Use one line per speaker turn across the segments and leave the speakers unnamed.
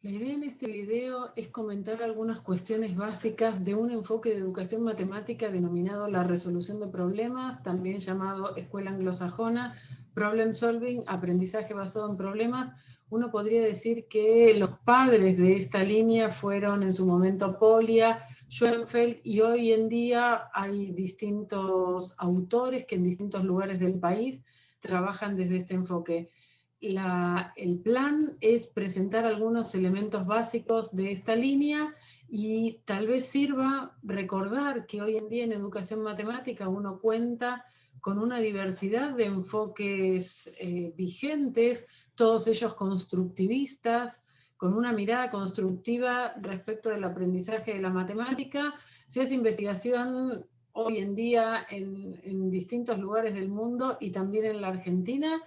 La idea en este video es comentar algunas cuestiones básicas de un enfoque de educación matemática denominado la resolución de problemas, también llamado escuela anglosajona, problem solving, aprendizaje basado en problemas. Uno podría decir que los padres de esta línea fueron en su momento Polya, Schoenfeld, y hoy en día hay distintos autores que en distintos lugares del país trabajan desde este enfoque. El plan es presentar algunos elementos básicos de esta línea y tal vez sirva recordar que hoy en día en educación matemática uno cuenta con una diversidad de enfoques vigentes, todos ellos constructivistas, con una mirada constructiva respecto del aprendizaje de la matemática. Se hace investigación hoy en día en distintos lugares del mundo y también en la Argentina.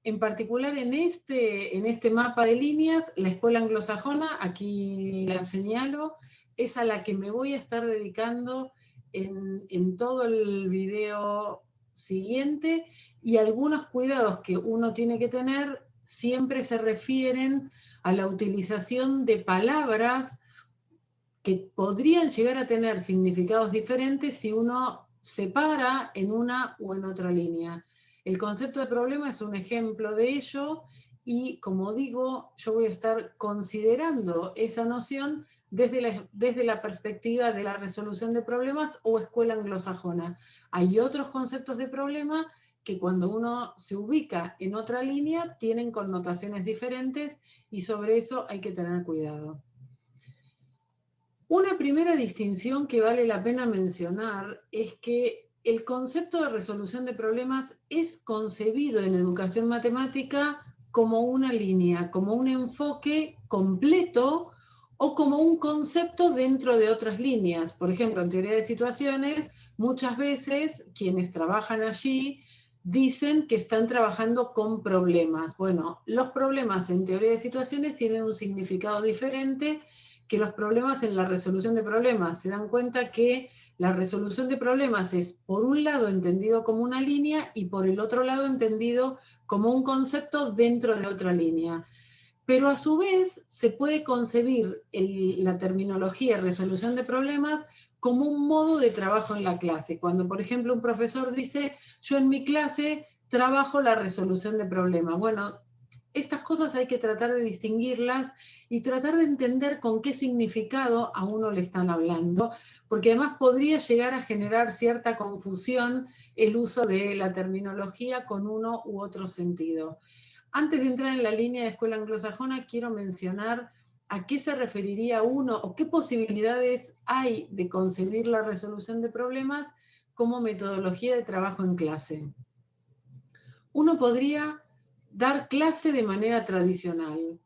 En particular en este mapa de líneas, la escuela anglosajona, aquí la señalo, es a la que me voy a estar dedicando en todo el video siguiente, y algunos cuidados que uno tiene que tener siempre se refieren a la utilización de palabras que podrían llegar a tener significados diferentes si uno se para en una o en otra línea. El concepto de problema es un ejemplo de ello y, como digo, yo voy a estar considerando esa noción desde la perspectiva de la resolución de problemas o escuela anglosajona. Hay otros conceptos de problema que cuando uno se ubica en otra línea tienen connotaciones diferentes y sobre eso hay que tener cuidado. Una primera distinción que vale la pena mencionar es que el concepto de resolución de problemas es concebido en educación matemática como una línea, como un enfoque completo o como un concepto dentro de otras líneas. Por ejemplo, en teoría de situaciones, muchas veces quienes trabajan allí dicen que están trabajando con problemas. Bueno, los problemas en teoría de situaciones tienen un significado diferente que los problemas en la resolución de problemas. Se dan cuenta que la resolución de problemas es, por un lado, entendido como una línea y por el otro lado, entendido como un concepto dentro de otra línea. Pero a su vez se puede concebir la terminología resolución de problemas como un modo de trabajo en la clase. Cuando, por ejemplo, un profesor dice, yo en mi clase trabajo la resolución de problemas. Bueno, estas cosas hay que tratar de distinguirlas y tratar de entender con qué significado a uno le están hablando, porque además podría llegar a generar cierta confusión el uso de la terminología con uno u otro sentido. Antes de entrar en la línea de escuela anglosajona, quiero mencionar a qué se referiría uno o qué posibilidades hay de concebir la resolución de problemas como metodología de trabajo en clase. Uno podría dar clase de manera tradicional.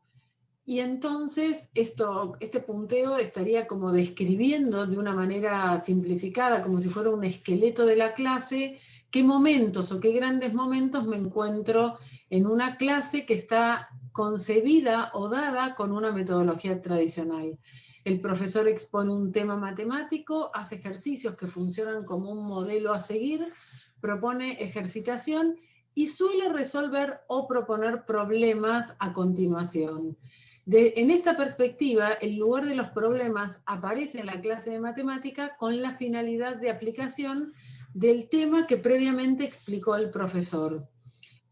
Y entonces este punteo estaría como describiendo de una manera simplificada, como si fuera un esqueleto de la clase, qué momentos o qué grandes momentos me encuentro en una clase que está concebida o dada con una metodología tradicional. El profesor expone un tema matemático, hace ejercicios que funcionan como un modelo a seguir, propone ejercitación y suele resolver o proponer problemas a continuación. En esta perspectiva, el lugar de los problemas aparece en la clase de matemática con la finalidad de aplicación del tema que previamente explicó el profesor.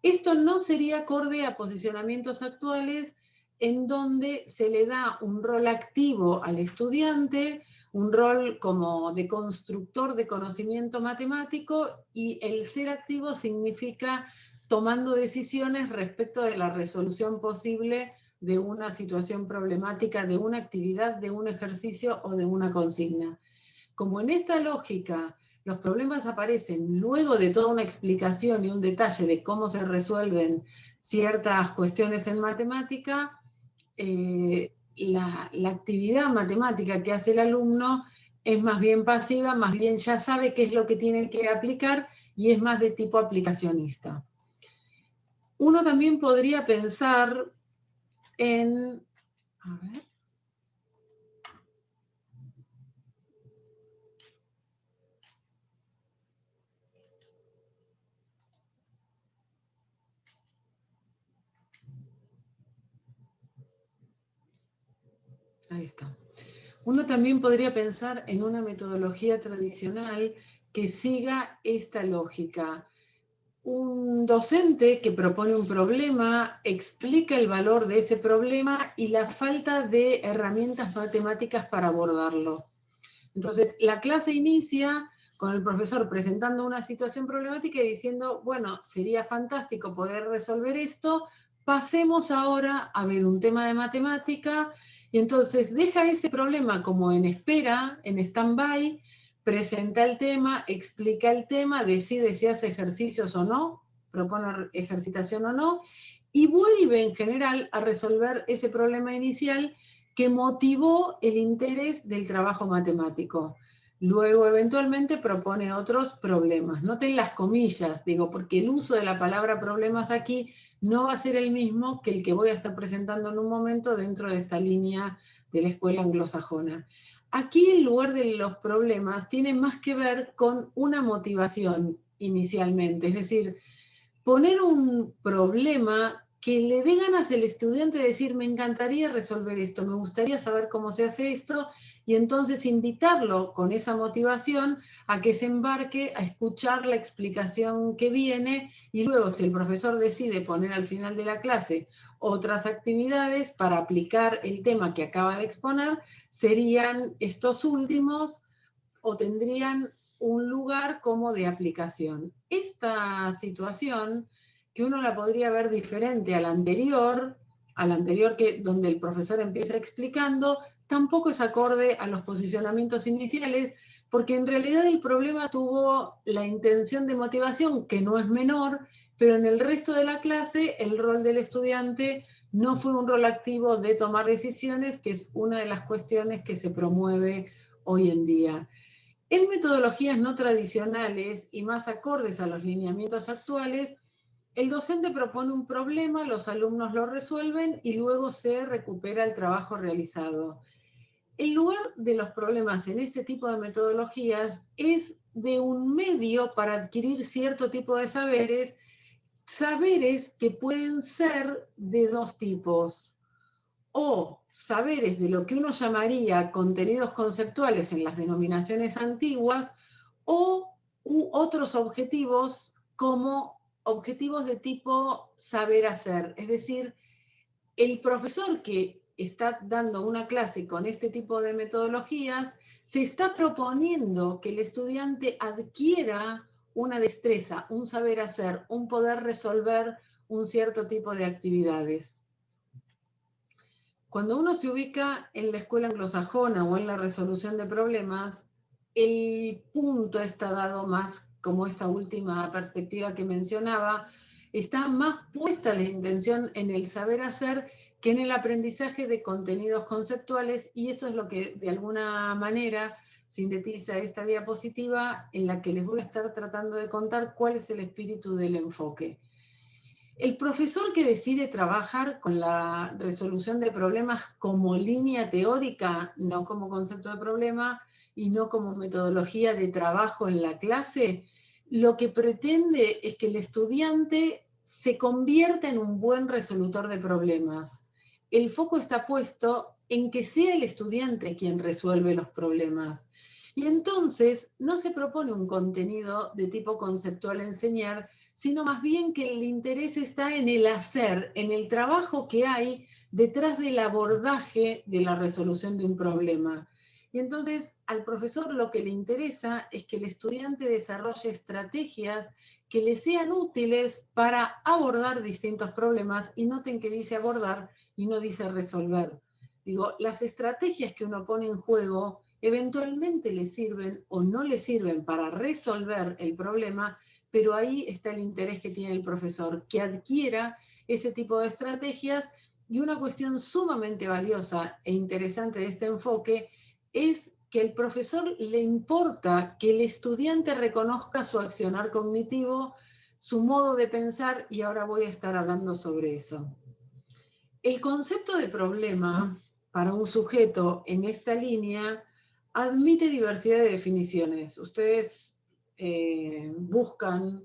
Esto no sería acorde a posicionamientos actuales en donde se le da un rol activo al estudiante, un rol como de constructor de conocimiento matemático, y el ser activo significa tomando decisiones respecto de la resolución posible de una situación problemática, de una actividad, de un ejercicio o de una consigna. Como en esta lógica los problemas aparecen luego de toda una explicación y un detalle de cómo se resuelven ciertas cuestiones en matemática, la actividad matemática que hace el alumno es más bien pasiva, más bien ya sabe qué es lo que tiene que aplicar y es más de tipo aplicacionista. Uno también podría pensar en... A ver. Ahí está. Uno también podría pensar en una metodología tradicional que siga esta lógica. Un docente que propone un problema explica el valor de ese problema y la falta de herramientas matemáticas para abordarlo. Entonces, la clase inicia con el profesor presentando una situación problemática y diciendo, bueno, sería fantástico poder resolver esto, pasemos ahora a ver un tema de matemática, y entonces deja ese problema como en espera, en stand-by, presenta el tema, explica el tema, decide si hace ejercicios o no, propone ejercitación o no, y vuelve en general a resolver ese problema inicial que motivó el interés del trabajo matemático. Luego, eventualmente, propone otros problemas. Noten las comillas, digo, porque el uso de la palabra problemas aquí no va a ser el mismo que el que voy a estar presentando en un momento dentro de esta línea de la escuela anglosajona. Aquí, en lugar de los problemas, tiene más que ver con una motivación inicialmente, es decir, poner un problema que le dé ganas al estudiante de decir, me encantaría resolver esto, me gustaría saber cómo se hace esto, y entonces invitarlo con esa motivación a que se embarque a escuchar la explicación que viene, y luego si el profesor decide poner al final de la clase otras actividades para aplicar el tema que acaba de exponer, serían estos últimos o tendrían un lugar como de aplicación. Esta situación, que uno la podría ver diferente a la anterior que, donde el profesor empieza explicando, tampoco es acorde a los posicionamientos iniciales, porque en realidad el problema tuvo la intención de motivación, que no es menor, pero en el resto de la clase el rol del estudiante no fue un rol activo de tomar decisiones, que es una de las cuestiones que se promueve hoy en día. En metodologías no tradicionales y más acordes a los lineamientos actuales, el docente propone un problema, los alumnos lo resuelven y luego se recupera el trabajo realizado. El lugar de los problemas en este tipo de metodologías es de un medio para adquirir cierto tipo de saberes, saberes que pueden ser de dos tipos: o saberes de lo que uno llamaría contenidos conceptuales en las denominaciones antiguas, o otros objetivos como objetivos de tipo saber hacer. Es decir, el profesor que está dando una clase con este tipo de metodologías se está proponiendo que el estudiante adquiera una destreza, un saber hacer, un poder resolver un cierto tipo de actividades. Cuando uno se ubica en la escuela anglosajona o en la resolución de problemas, el punto está dado más como esta última perspectiva que mencionaba, está más puesta la intención en el saber hacer que en el aprendizaje de contenidos conceptuales, y eso es lo que de alguna manera sintetiza esta diapositiva en la que les voy a estar tratando de contar cuál es el espíritu del enfoque. El profesor que decide trabajar con la resolución de problemas como línea teórica, no como concepto de problema y no como metodología de trabajo en la clase, lo que pretende es que el estudiante se convierta en un buen resolutor de problemas. El foco está puesto en que sea el estudiante quien resuelve los problemas. Y entonces no se propone un contenido de tipo conceptual a enseñar, sino más bien que el interés está en el hacer, en el trabajo que hay detrás del abordaje de la resolución de un problema. Y entonces al profesor lo que le interesa es que el estudiante desarrolle estrategias que le sean útiles para abordar distintos problemas, y noten que dice abordar y no dice resolver. Digo, las estrategias que uno pone en juego eventualmente le sirven o no le sirven para resolver el problema, pero ahí está el interés que tiene el profesor, que adquiera ese tipo de estrategias. Y una cuestión sumamente valiosa e interesante de este enfoque es que al profesor le importa que el estudiante reconozca su accionar cognitivo, su modo de pensar, y ahora voy a estar hablando sobre eso. El concepto de problema para un sujeto en esta línea admite diversidad de definiciones. Ustedes buscan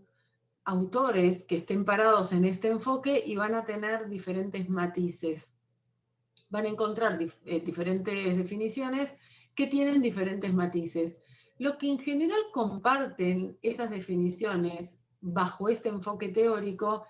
autores que estén parados en este enfoque y van a tener diferentes matices. van a encontrar diferentes definiciones que tienen diferentes matices. Lo que en general comparten esas definiciones bajo este enfoque teórico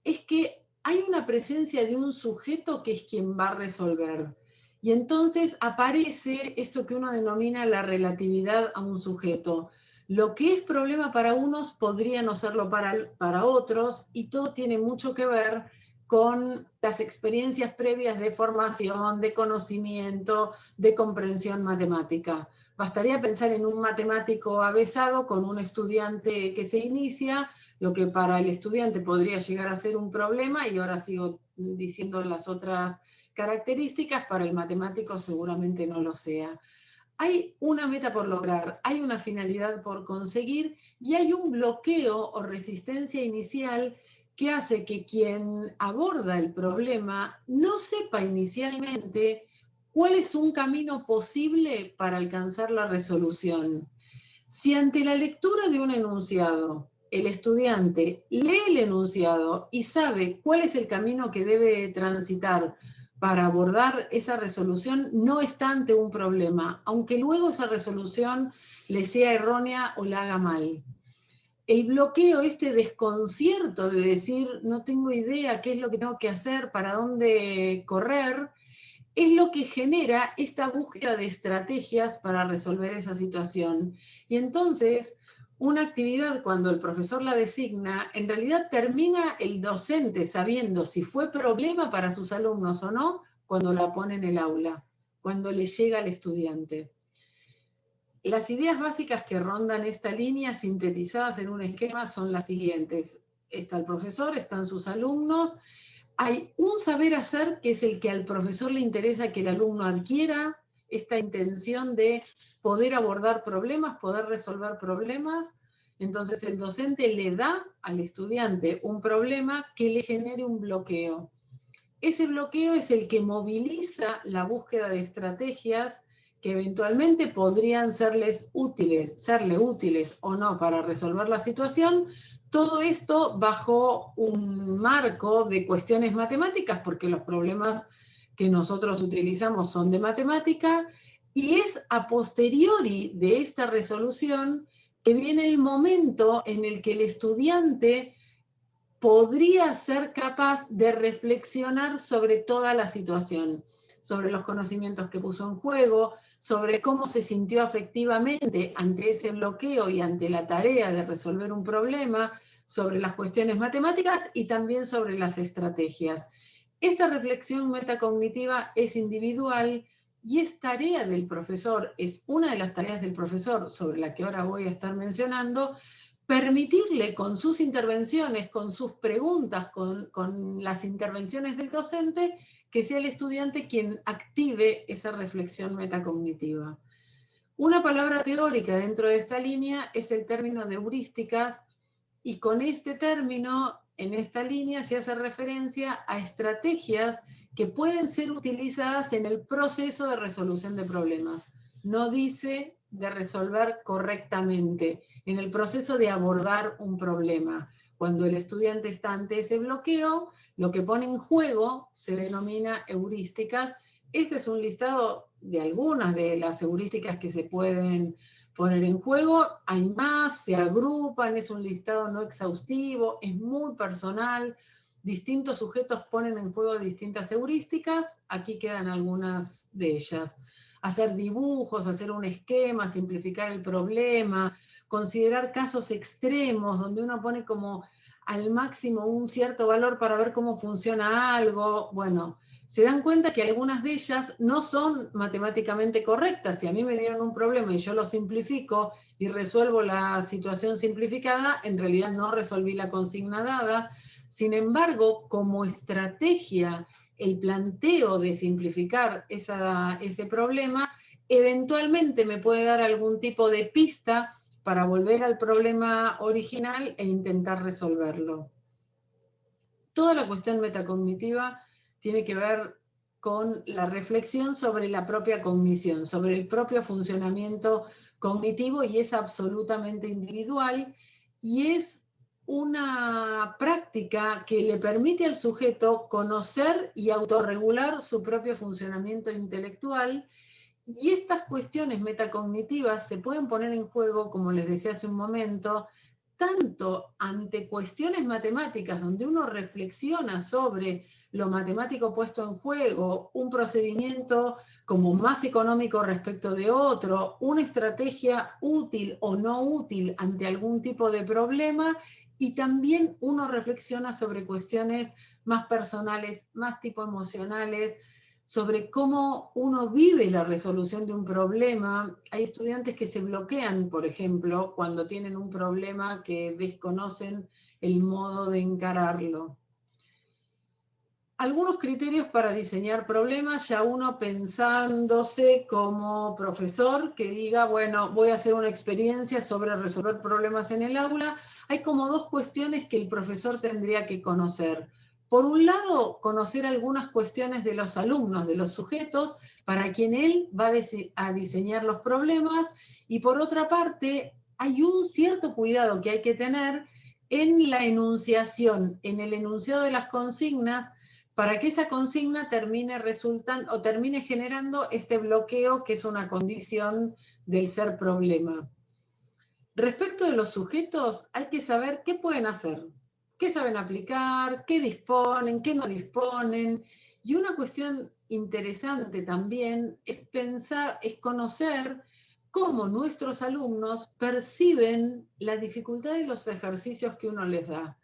es que hay una presencia de un sujeto que es quien va a resolver. Y entonces aparece esto que uno denomina la relatividad a un sujeto. Lo que es problema para unos podría no serlo para otros, y todo tiene mucho que ver con las experiencias previas de formación, de conocimiento, de comprensión matemática. Bastaría pensar en un matemático avesado con un estudiante que se inicia, lo que para el estudiante podría llegar a ser un problema, y ahora sigo diciendo las otras características, para el matemático seguramente no lo sea. Hay una meta por lograr, hay una finalidad por conseguir, y hay un bloqueo o resistencia inicial que hace que quien aborda el problema no sepa inicialmente cuál es un camino posible para alcanzar la resolución. Si ante la lectura de un enunciado el estudiante lee el enunciado y sabe cuál es el camino que debe transitar para abordar esa resolución, no está ante un problema, aunque luego esa resolución le sea errónea o la haga mal. El bloqueo, este desconcierto de decir, no tengo idea qué es lo que tengo que hacer, para dónde correr, es lo que genera esta búsqueda de estrategias para resolver esa situación. Y entonces, una actividad, cuando el profesor la designa, en realidad termina el docente sabiendo si fue problema para sus alumnos o no, cuando la pone en el aula, cuando le llega al estudiante. Las ideas básicas que rondan esta línea, sintetizadas en un esquema, son las siguientes. Está el profesor, están sus alumnos. Hay un saber hacer que es el que al profesor le interesa que el alumno adquiera, esta intención de poder abordar problemas, poder resolver problemas. Entonces el docente le da al estudiante un problema que le genere un bloqueo. Ese bloqueo es el que moviliza la búsqueda de estrategias que eventualmente podrían serle útiles o no para resolver la situación. Todo esto bajo un marco de cuestiones matemáticas, porque los problemas que nosotros utilizamos son de matemática, y es a posteriori de esta resolución que viene el momento en el que el estudiante podría ser capaz de reflexionar sobre toda la situación, sobre los conocimientos que puso en juego, sobre cómo se sintió afectivamente ante ese bloqueo y ante la tarea de resolver un problema, sobre las cuestiones matemáticas y también sobre las estrategias. Esta reflexión metacognitiva es individual y es tarea del profesor, es una de las tareas del profesor, sobre la que ahora voy a estar mencionando, permitirle con sus intervenciones, con sus preguntas, con las intervenciones del docente, que sea el estudiante quien active esa reflexión metacognitiva. Una palabra teórica dentro de esta línea es el término de heurísticas, y con este término, en esta línea, se hace referencia a estrategias que pueden ser utilizadas en el proceso de resolución de problemas. No dice de resolver correctamente, en el proceso de abordar un problema. Cuando el estudiante está ante ese bloqueo, lo que pone en juego se denomina heurísticas. Este es un listado de algunas de las heurísticas que se pueden poner en juego. Hay más, se agrupan, es un listado no exhaustivo, es muy personal. Distintos sujetos ponen en juego distintas heurísticas. Aquí quedan algunas de ellas. Hacer dibujos, hacer un esquema, simplificar el problema, considerar casos extremos donde uno pone como al máximo un cierto valor para ver cómo funciona algo. Bueno, se dan cuenta que algunas de ellas no son matemáticamente correctas. Si a mí me dieron un problema y yo lo simplifico y resuelvo la situación simplificada, en realidad no resolví la consigna dada. Sin embargo, como estrategia, el planteo de simplificar ese problema eventualmente me puede dar algún tipo de pista para volver al problema original e intentar resolverlo. Toda la cuestión metacognitiva tiene que ver con la reflexión sobre la propia cognición, sobre el propio funcionamiento cognitivo, y es absolutamente individual, y es una práctica que le permite al sujeto conocer y autorregular su propio funcionamiento intelectual, y estas cuestiones metacognitivas se pueden poner en juego, como les decía hace un momento, tanto ante cuestiones matemáticas, donde uno reflexiona sobre lo matemático puesto en juego, un procedimiento como más económico respecto de otro, una estrategia útil o no útil ante algún tipo de problema, y también uno reflexiona sobre cuestiones más personales, más tipo emocionales, sobre cómo uno vive la resolución de un problema. Hay estudiantes que se bloquean, por ejemplo, cuando tienen un problema que desconocen el modo de encararlo. Algunos criterios para diseñar problemas, ya uno pensándose como profesor que diga, bueno, voy a hacer una experiencia sobre resolver problemas en el aula. Hay como dos cuestiones que el profesor tendría que conocer. Por un lado, conocer algunas cuestiones de los alumnos, de los sujetos, para quien él va a diseñar los problemas, y por otra parte, hay un cierto cuidado que hay que tener en la enunciación, en el enunciado de las consignas, para que esa consigna termine resultando o termine generando este bloqueo que es una condición del ser problema. Respecto de los sujetos, hay que saber qué pueden hacer, qué saben aplicar, qué disponen, qué no disponen. Y una cuestión interesante también es pensar, es conocer cómo nuestros alumnos perciben la dificultad de los ejercicios que uno les da.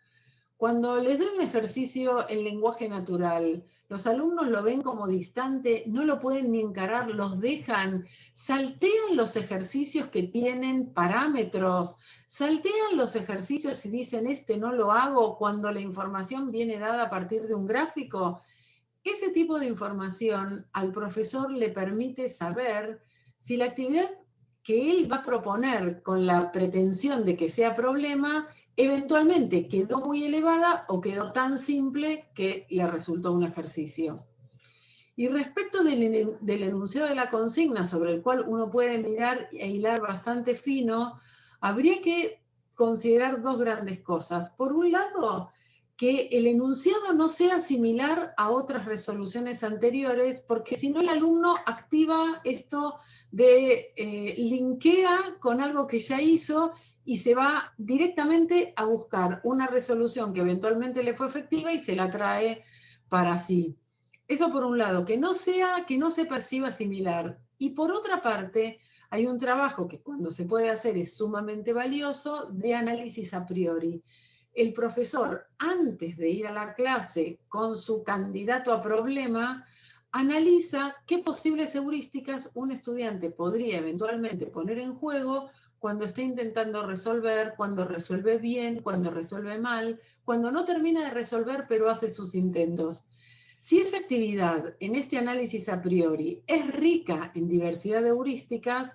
Cuando les doy un ejercicio en lenguaje natural, los alumnos lo ven como distante, no lo pueden ni encarar, los dejan, saltean los ejercicios que tienen parámetros, saltean los ejercicios y dicen, este no lo hago, cuando la información viene dada a partir de un gráfico. Ese tipo de información al profesor le permite saber si la actividad que él va a proponer con la pretensión de que sea problema, eventualmente quedó muy elevada o quedó tan simple que le resultó un ejercicio. Y respecto del enunciado de la consigna, sobre el cual uno puede mirar e hilar bastante fino, habría que considerar dos grandes cosas. Por un lado, que el enunciado no sea similar a otras resoluciones anteriores, porque si no el alumno activa esto de linkea con algo que ya hizo y se va directamente a buscar una resolución que eventualmente le fue efectiva y se la trae para sí. Eso por un lado, que no se perciba similar. Y por otra parte, hay un trabajo que cuando se puede hacer es sumamente valioso de análisis a priori. El profesor, antes de ir a la clase con su candidato a problema, analiza qué posibles heurísticas un estudiante podría eventualmente poner en juego cuando está intentando resolver, cuando resuelve bien, cuando resuelve mal, cuando no termina de resolver pero hace sus intentos. Si esa actividad en este análisis a priori es rica en diversidad de heurísticas,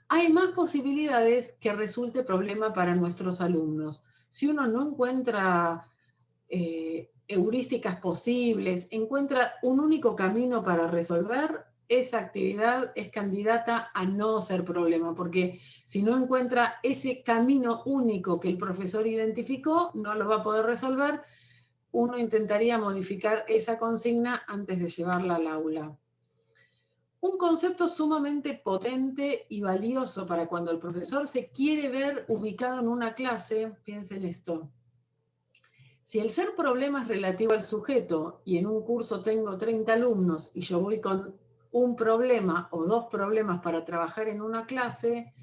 hay más posibilidades que resulte problema para nuestros alumnos. Si uno no encuentra heurísticas posibles, encuentra un único camino para resolver, esa actividad es candidata a no ser problema, porque si no encuentra ese camino único que el profesor identificó, no lo va a poder resolver. Uno intentaría modificar esa consigna antes de llevarla al aula. Un concepto sumamente potente y valioso para cuando el profesor se quiere ver ubicado en una clase, piensen esto. Si el ser problema es relativo al sujeto y en un curso tengo 30 alumnos y yo voy con un problema o dos problemas para trabajar en una clase,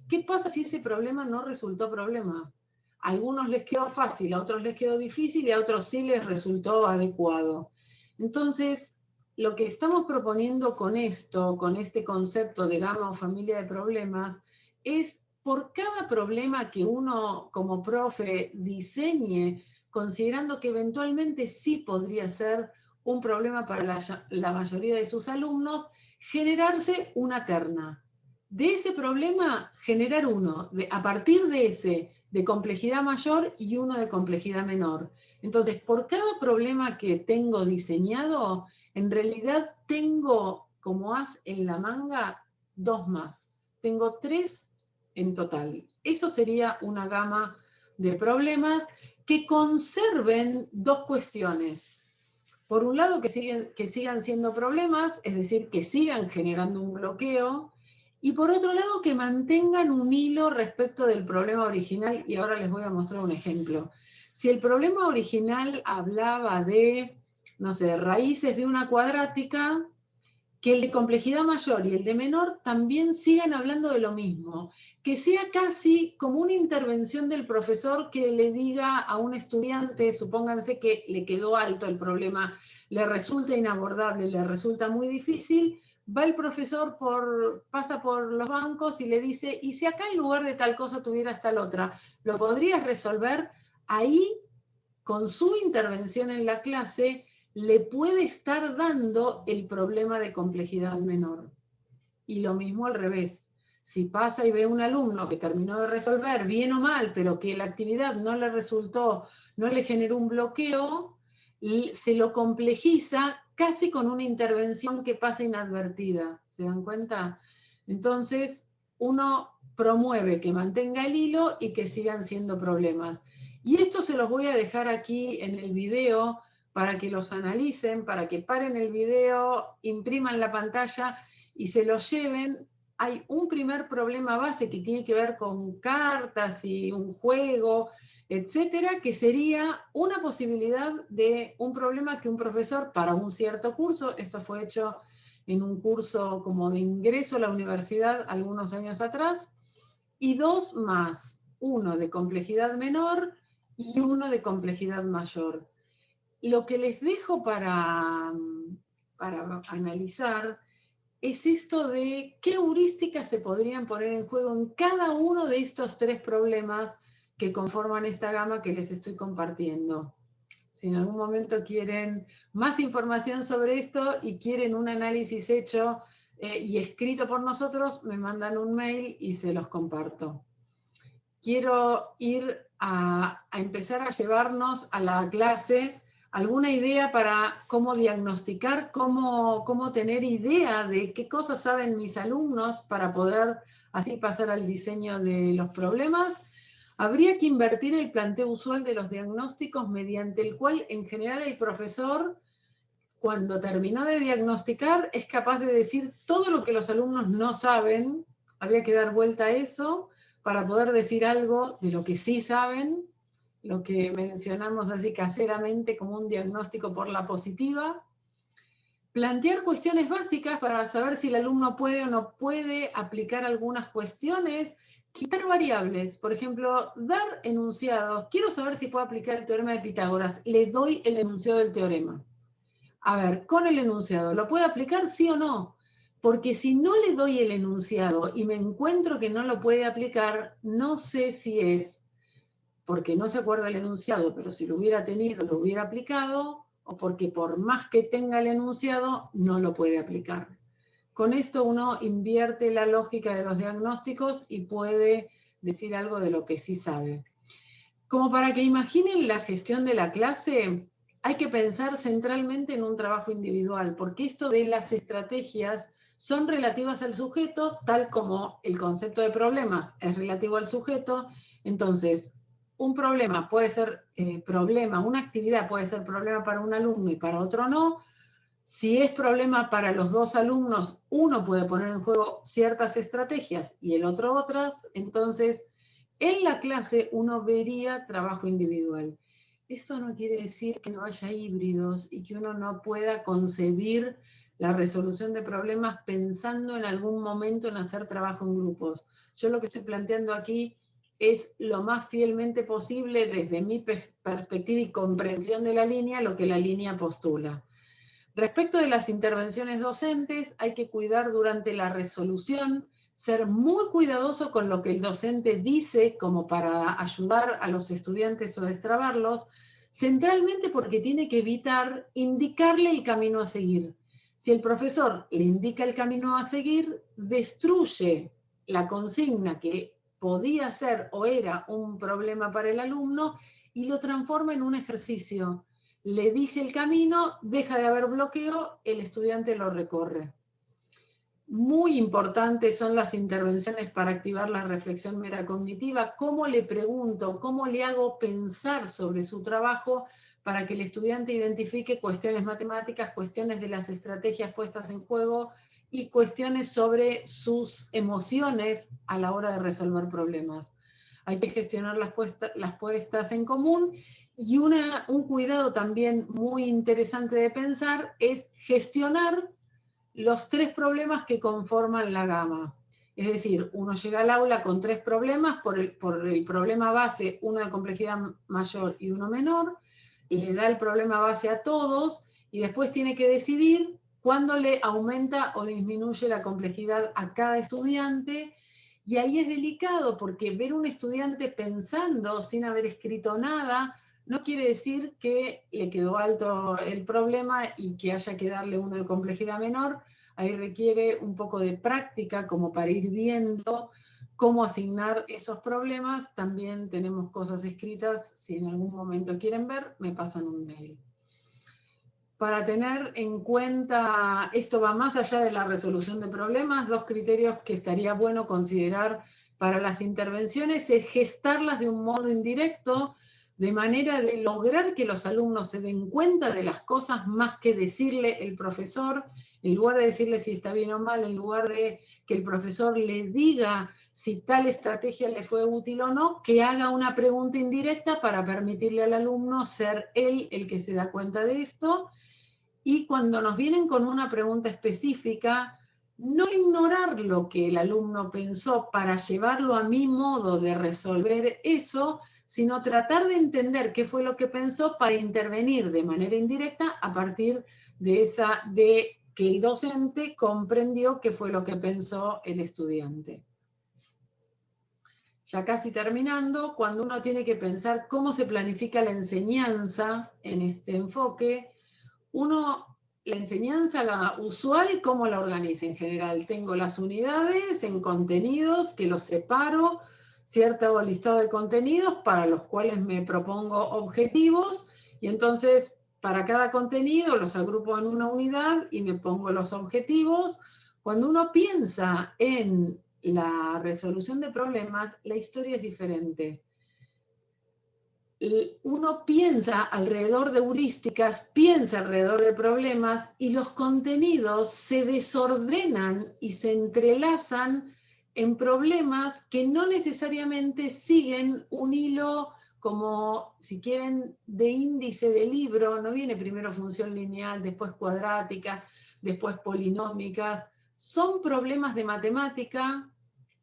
¿qué pasa si ese problema no resultó problema? A algunos les quedó fácil, a otros les quedó difícil y a otros sí les resultó adecuado. Entonces, lo que estamos proponiendo con esto, con este concepto de gama o familia de problemas, es por cada problema que uno como profe diseñe, considerando que eventualmente sí podría ser un problema para la mayoría de sus alumnos, generarse una terna. De ese problema, generar uno, a partir de ese, de complejidad mayor y uno de complejidad menor. Entonces, por cada problema que tengo diseñado, en realidad tengo como as en la manga dos más. Tengo tres en total. Eso sería una gama de problemas que conserven dos cuestiones. Por un lado, que sigan siendo problemas, es decir, que sigan generando un bloqueo, y por otro lado, que mantengan un hilo respecto del problema original, y ahora les voy a mostrar un ejemplo. Si el problema original hablaba de, no sé, raíces de una cuadrática, que el de complejidad mayor y el de menor también sigan hablando de lo mismo, que sea casi como una intervención del profesor que le diga a un estudiante, supónganse que le quedó alto el problema, le resulta inabordable, le resulta muy difícil, va el profesor, pasa por los bancos y le dice, ¿y si acá en lugar de tal cosa tuvieras tal otra, lo podrías resolver? Ahí, con su intervención en la clase, le puede estar dando el problema de complejidad menor. Y lo mismo al revés. Si pasa y ve un alumno que terminó de resolver, bien o mal, pero que la actividad no le resultó, no le generó un bloqueo, se lo complejiza casi con una intervención que pasa inadvertida. ¿Se dan cuenta? Entonces, uno promueve que mantenga el hilo y que sigan siendo problemas. Y esto se los voy a dejar aquí en el video para que los analicen, para que paren el video, impriman la pantalla y se lo lleven. Hay un primer problema base que tiene que ver con cartas y un juego, etcétera, que sería una posibilidad de un problema que un profesor para un cierto curso, esto fue hecho en un curso como de ingreso a la universidad algunos años atrás, y dos más, uno de complejidad menor y uno de complejidad mayor. Lo que les dejo para analizar es esto de qué heurísticas se podrían poner en juego en cada uno de estos tres problemas que conforman esta gama que les estoy compartiendo. Si en algún momento quieren más información sobre esto y quieren un análisis hecho y escrito por nosotros, me mandan un mail y se los comparto. Quiero ir a empezar a llevarnos a la clase alguna idea para cómo diagnosticar, cómo tener idea de qué cosas saben mis alumnos para poder así pasar al diseño de los problemas. Habría que invertir el planteo usual de los diagnósticos mediante el cual en general el profesor, cuando terminó de diagnosticar, es capaz de decir todo lo que los alumnos no saben. Habría que dar vuelta a eso para poder decir algo de lo que sí saben, lo que mencionamos así caseramente como un diagnóstico por la positiva. Plantear cuestiones básicas para saber si el alumno puede o no puede aplicar algunas cuestiones. Quitar variables, por ejemplo, dar enunciados. Quiero saber si puedo aplicar el teorema de Pitágoras. Le doy el enunciado del teorema. A ver, con el enunciado, ¿lo puede aplicar sí o no? Porque si no le doy el enunciado y me encuentro que no lo puede aplicar, no sé si es porque no se acuerda el enunciado, pero si lo hubiera tenido, lo hubiera aplicado, o porque por más que tenga el enunciado, no lo puede aplicar. Con esto uno invierte la lógica de los diagnósticos y puede decir algo de lo que sí sabe. Como para que imaginen la gestión de la clase, hay que pensar centralmente en un trabajo individual, porque esto de las estrategias son relativas al sujeto, tal como el concepto de problemas es relativo al sujeto. Entonces, un problema puede ser problema, una actividad puede ser problema para un alumno y para otro no. Si es problema para los dos alumnos, uno puede poner en juego ciertas estrategias y el otro otras. Entonces, en la clase uno vería trabajo individual. Eso no quiere decir que no haya híbridos y que uno no pueda concebir la resolución de problemas pensando en algún momento en hacer trabajo en grupos. Yo lo que estoy planteando aquí es lo más fielmente posible desde mi perspectiva y comprensión de la línea, lo que la línea postula. Respecto de las intervenciones docentes, hay que cuidar durante la resolución, ser muy cuidadoso con lo que el docente dice como para ayudar a los estudiantes o destrabarlos, centralmente porque tiene que evitar indicarle el camino a seguir. Si el profesor le indica el camino a seguir, destruye la consigna que podía ser o era un problema para el alumno y lo transforma en un ejercicio. Le dice el camino, deja de haber bloqueo, el estudiante lo recorre. Muy importantes son las intervenciones para activar la reflexión metacognitiva. ¿Cómo le pregunto, cómo le hago pensar sobre su trabajo para que el estudiante identifique cuestiones matemáticas, cuestiones de las estrategias puestas en juego y cuestiones sobre sus emociones a la hora de resolver problemas? Hay que gestionar las puestas en común, y un cuidado también muy interesante de pensar es gestionar los 3 problemas que conforman la gama. Es decir, uno llega al aula con 3 problemas, por el problema base, uno de complejidad mayor y uno menor, le da el problema base a todos, y después tiene que decidir cuándo le aumenta o disminuye la complejidad a cada estudiante. Y ahí es delicado, porque ver un estudiante pensando sin haber escrito nada no quiere decir que le quedó alto el problema y que haya que darle uno de complejidad menor. Ahí requiere un poco de práctica como para ir viendo cómo asignar esos problemas. También tenemos cosas escritas, si en algún momento quieren ver, me pasan un mail. Para tener en cuenta, esto va más allá de la resolución de problemas, 2 criterios que estaría bueno considerar para las intervenciones es gestarlas de un modo indirecto, de manera de lograr que los alumnos se den cuenta de las cosas más que decirle el profesor, en lugar de decirle si está bien o mal, en lugar de que el profesor le diga si tal estrategia le fue útil o no, que haga una pregunta indirecta para permitirle al alumno ser él el que se da cuenta de esto. Y cuando nos vienen con una pregunta específica, no ignorar lo que el alumno pensó para llevarlo a mi modo de resolver eso, sino tratar de entender qué fue lo que pensó para intervenir de manera indirecta a partir de que el docente comprendió qué fue lo que pensó el estudiante. Ya casi terminando, cuando uno tiene que pensar cómo se planifica la enseñanza en este enfoque, la enseñanza usual, ¿cómo la organiza en general? Tengo las unidades en contenidos que los separo, cierto listado de contenidos para los cuales me propongo objetivos, y entonces para cada contenido los agrupo en una unidad y me pongo los objetivos. Cuando uno piensa en la resolución de problemas, la historia es diferente. Uno piensa alrededor de heurísticas, piensa alrededor de problemas, y los contenidos se desordenan y se entrelazan en problemas que no necesariamente siguen un hilo como, si quieren, de índice de libro. No viene primero función lineal, después cuadrática, después polinómicas. Son problemas de matemática.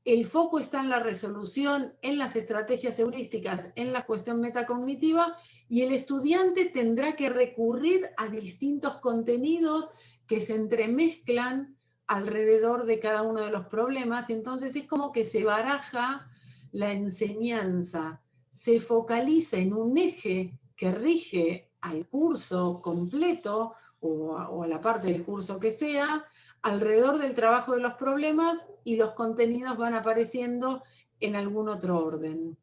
El foco está en la resolución, en las estrategias heurísticas, en la cuestión metacognitiva, y el estudiante tendrá que recurrir a distintos contenidos que se entremezclan alrededor de cada uno de los problemas. Entonces es como que se baraja la enseñanza, se focaliza en un eje que rige al curso completo o a la parte del curso que sea, alrededor del trabajo de los problemas, y los contenidos van apareciendo en algún otro orden.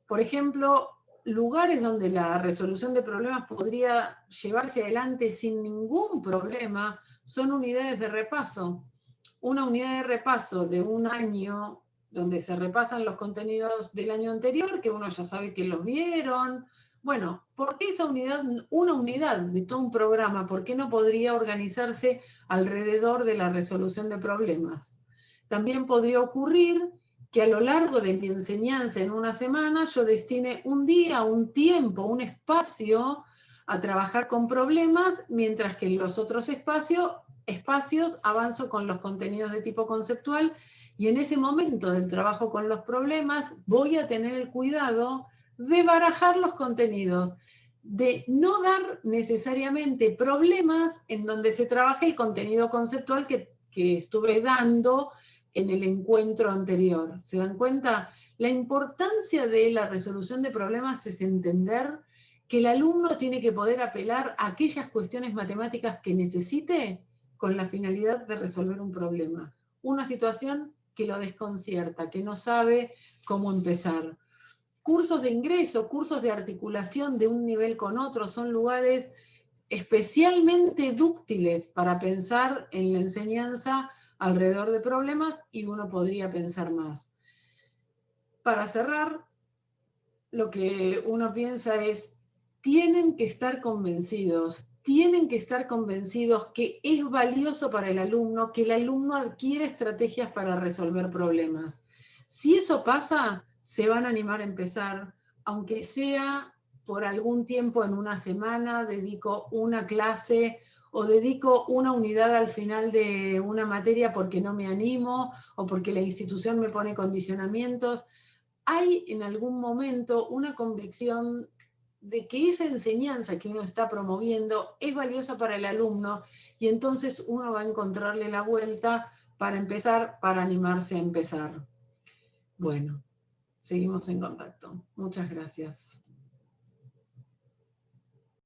Por ejemplo, lugares donde la resolución de problemas podría llevarse adelante sin ningún problema son unidades de repaso. Una unidad de repaso de un año donde se repasan los contenidos del año anterior, que uno ya sabe que los vieron. Bueno, ¿por qué esa unidad, una unidad de todo un programa, por qué no podría organizarse alrededor de la resolución de problemas? También podría ocurrir que a lo largo de mi enseñanza en una semana yo destine un día, un tiempo, un espacio a trabajar con problemas, mientras que en los otros espacios avanzo con los contenidos de tipo conceptual, y en ese momento del trabajo con los problemas voy a tener el cuidado de barajar los contenidos, de no dar necesariamente problemas en donde se trabaje el contenido conceptual que estuve dando en el encuentro anterior. ¿Se dan cuenta? La importancia de la resolución de problemas es entender que el alumno tiene que poder apelar a aquellas cuestiones matemáticas que necesite con la finalidad de resolver un problema. Una situación que lo desconcierta, que no sabe cómo empezar. Cursos de ingreso, cursos de articulación de un nivel con otro, son lugares especialmente dúctiles para pensar en la enseñanza alrededor de problemas y uno podría pensar más. Para cerrar, lo que uno piensa es, tienen que estar convencidos que es valioso para el alumno, que el alumno adquiere estrategias para resolver problemas. Si eso pasa, se van a animar a empezar, aunque sea por algún tiempo en una semana, dedico una clase o dedico una unidad al final de una materia porque no me animo o porque la institución me pone condicionamientos. Hay en algún momento una convicción de que esa enseñanza que uno está promoviendo es valiosa para el alumno y entonces uno va a encontrarle la vuelta para empezar, para animarse a empezar. Bueno, seguimos en contacto. Muchas gracias.